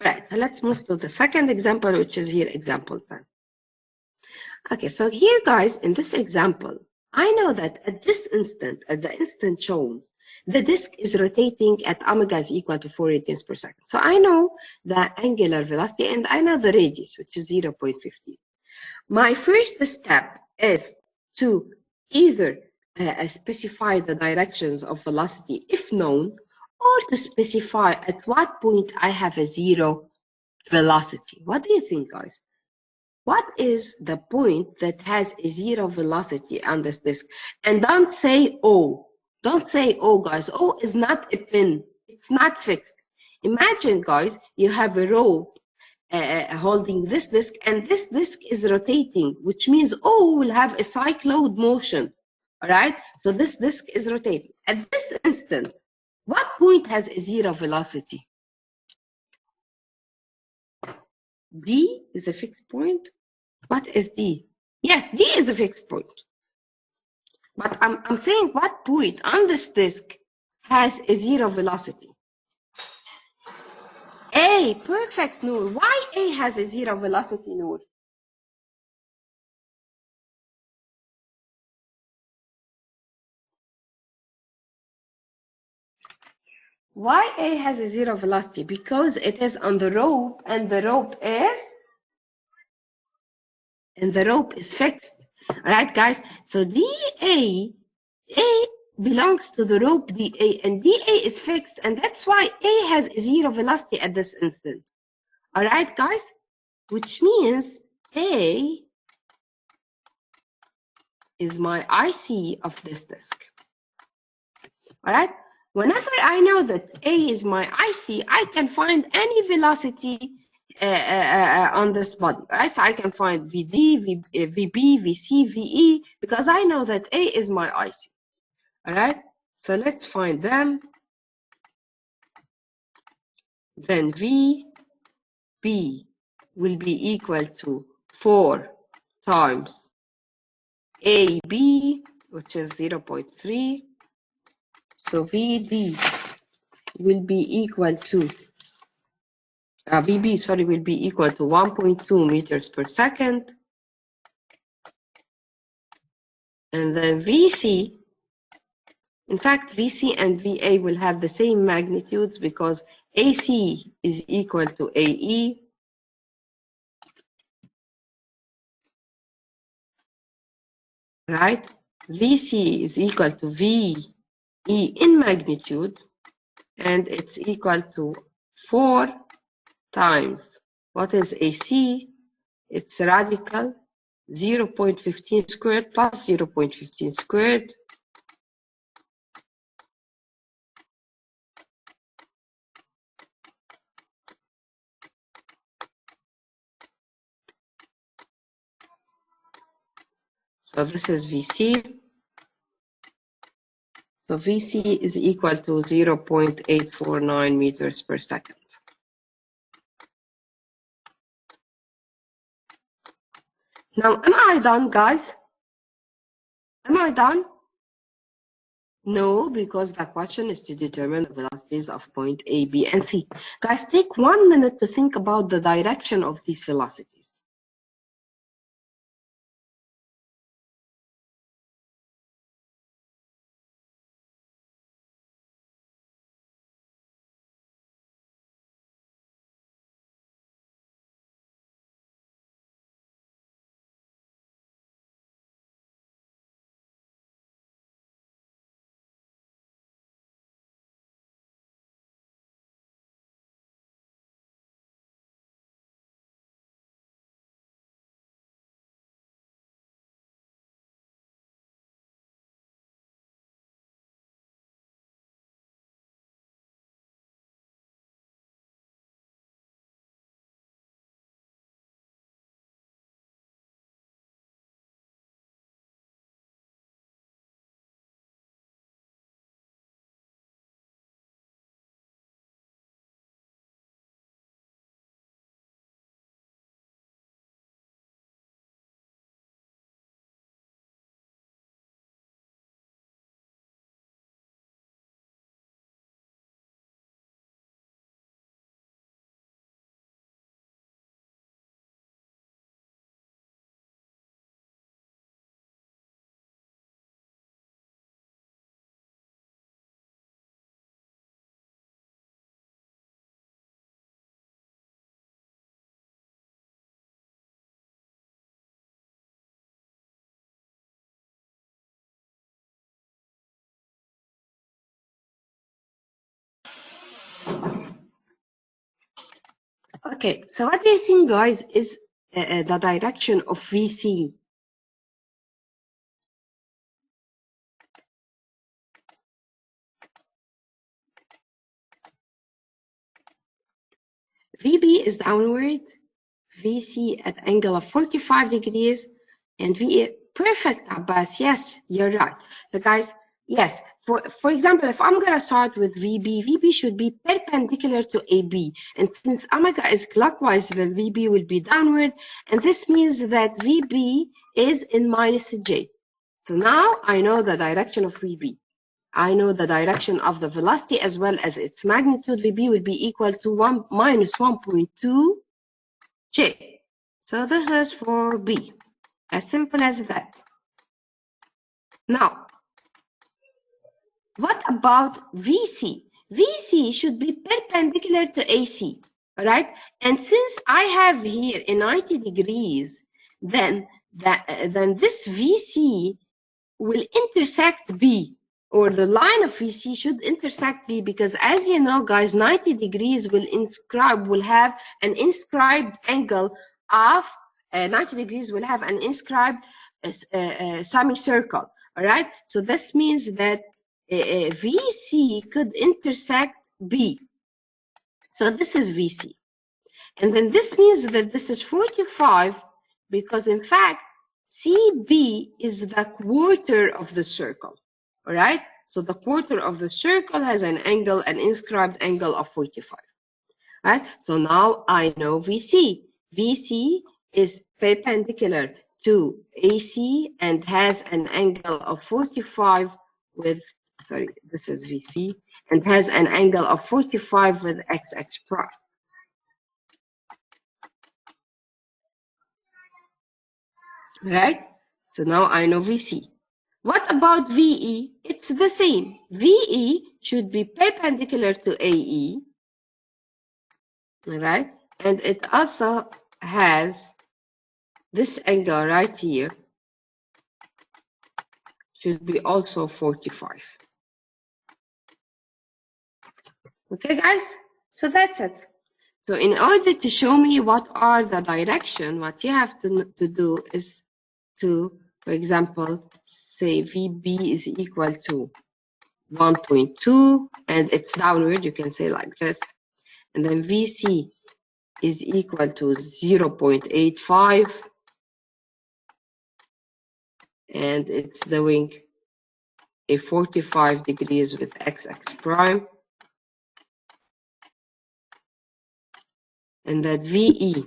Right, so let's move to the second example, which is here example 10. Okay, so here guys, in this example, I know that at this instant, at the instant shown, the disk is rotating at omega is equal to 4 radians per second. So I know the angular velocity and I know the radius, which is 0.15. My first step is to either specify the directions of velocity if known, or to specify at what point I have a zero velocity. What do you think, guys? What is the point that has a zero velocity on this disk? And don't say O. Don't say O, guys. O is not a pin. It's not fixed. Imagine, guys, you have a rope holding this disk, and this disk is rotating, which means O will have a cycloid motion. All right? So this disk is rotating. At this instant, what point has a zero velocity? D is a fixed point. What is D? Yes, D is a fixed point. But I'm saying what point on this disk has a zero velocity? A, perfect, Noor. Why A has a zero velocity, Noor? Why A has a zero velocity? Because it is on the rope, and the rope is fixed. All right, guys. So A belongs to the rope DA, and DA is fixed, and that's why A has a zero velocity at this instant. All right, guys? Which means A is my IC of this disk. All right? Whenever I know that A is my IC, I can find any velocity on this body. All right? So I can find VD, VB, VC, VE, because I know that A is my IC. All right? So let's find them. Then VB will be equal to 4 times AB, which is 0.3. So VD will be equal to, VB, sorry, will be equal to 1.2 meters per second. And then VC, in fact, VC and VA will have the same magnitudes because AC is equal to AE. Right? VC is equal to VE in magnitude, and it's equal to 4 times, what is AC? It's radical 0.15 squared plus 0.15 squared. So this is VC. So VC is equal to 0.849 meters per second. Now, am I done, guys? Am I done? No, because the question is to determine the velocities of point A, B, and C. Guys, take 1 minute to think about the direction of these velocities. Okay, so what do you think, guys, is the direction of VC? VB is downward, VC at angle of 45 degrees, and VA. Perfect, Abbas. Yes, you're right. So, guys, yes. For example, if I'm gonna start with VB should be perpendicular to AB, and since omega is clockwise, then VB will be downward, and this means that VB is in minus J. So now I know the direction of VB. I know the direction of the velocity as well as its magnitude. VB will be equal to 1 minus 1.2 J. So this is for B. As simple as that. Now, what about VC? VC should be perpendicular to AC, all right? And since I have here a 90 degrees, then this VC will intersect B, or the line of VC should intersect B, because as you know, guys, 90 degrees will have an inscribed angle of 90 degrees will have an inscribed semicircle. All right, so this means that VC could intersect B. So this is VC. And then this means that this is 45, because in fact, CB is the quarter of the circle. All right? So the quarter of the circle has an angle, an inscribed angle of 45. Right? So now I know VC. VC is perpendicular to AC and has an angle of 45 with, sorry, this is VC, and has an angle of 45 with XX prime. Right? So now I know VC. What about VE? It's the same. VE should be perpendicular to AE, right? And it also has this angle right here, should be also 45. Okay, guys? So that's it. So in order to show me what are the direction, what you have to do is to, for example, say VB is equal to 1.2, and it's downward, you can say like this. And then VC is equal to 0.85, and it's doing a 45 degrees with XX prime. And that VE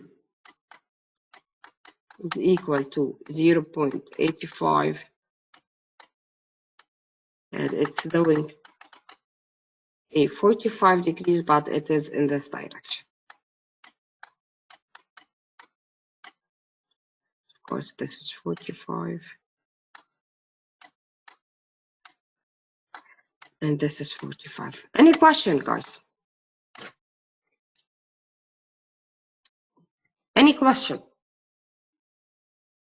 is equal to 0.85, and it's doing a 45 degrees, but it is in this direction. Of course, this is 45. And this is 45. Any question, guys? Any question?